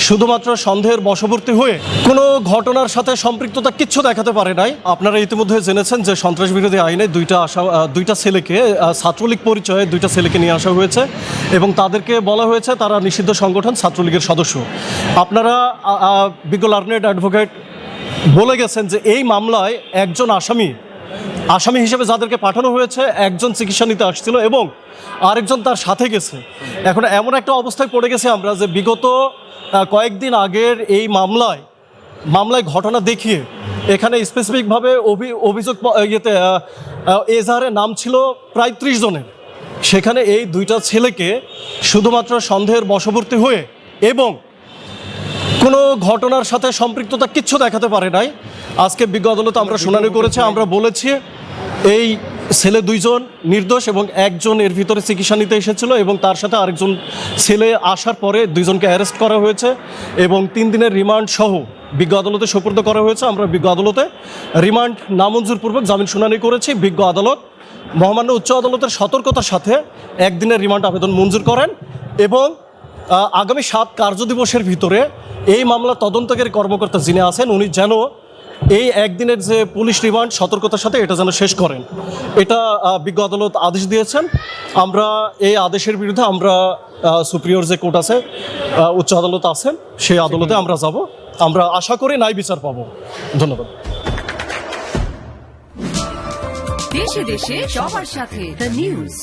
শুধুমাত্র সন্দেহের বশবর্তী হয়ে কোনো ঘটনার সাথে সম্পৃক্ততা কিচ্ছু দেখাতে পারে নাই। আপনারা ইতিমধ্যে জেনেছেন যে সন্ত্রাস বিরোধী আইনে দুইটা ছেলেকে ছাত্রলীগ পরিচয়ে দুইটা ছেলেকে নিয়ে আসা হয়েছে এবং তাদেরকে বলা হয়েছে তারা নিষিদ্ধ সংগঠন ছাত্রলীগের সদস্য। আপনারা বিজ্ঞ লার্নেড অ্যাডভোকেট বলে গেছেন যে এই মামলায় একজন আসামি হিসেবে যাদেরকে পাঠানো হয়েছে একজন চিকিৎসা নিতে আসছিল এবং আরেকজন তার সাথে গেছে। এখন এমন একটা অবস্থায় পড়ে গেছে আমরা যে বিগত কয়েকদিন আগের এই মামলায় ঘটনা দেখিয়ে এখানে স্পেসিফিকভাবে অভিযোগ এজাহারের নাম ছিল প্রায় 30 জনের। সেখানে এই দুইটা ছেলেকে শুধুমাত্র সন্দেহের বশবর্তী হয়ে এবং কোনো ঘটনার সাথে সম্পৃক্ততা কিচ্ছু দেখাতে পারে নাই। আজকে বিজ্ঞ আদালতে আমরা শুনানি করেছি, আমরা বলেছি এই ছেলে দুইজন নির্দোষ এবং একজন এর ভিতরে চিকিৎসা নিতে এসেছিল এবং তার সাথে আরেকজন ছেলে আসার পরে দুইজনকে অ্যারেস্ট করা হয়েছে এবং 3 দিনের রিমান্ড সহ বিজ্ঞ আদালতে সোপর্দ করা হয়েছে। আমরা বিজ্ঞ আদালতে রিমান্ড নামঞ্জুরপূর্বক জামিন শুনানি করেছি। বিজ্ঞ আদালত মহামান্য উচ্চ আদালতের সতর্কতার সাথে 1 দিনের রিমান্ড আবেদন মঞ্জুর করেন এবং আগামী 7 কার্যদিবসের ভিতরে এই মামলা তদন্তকারী কর্মকর্তা যিনি আছেন উনি যেন এই 1 দিনের যে পুলিশ রিমান্ড সতর্কতার সাথে এটা যেন শেষ করেন, এটা বিজ্ঞ আদালত আদেশ দিয়েছেন। আমরা এই আদেশের বিরুদ্ধে আমরা সুপ্রিয়র যে কোর্ট আছে, উচ্চ আদালত আছেন, সেই আদালতে আমরা যাব। আমরা আশা করি ন্যায় বিচার পাবো। ধন্যবাদ। দেশে দেশে সবার সাথে দ্য নিউজ।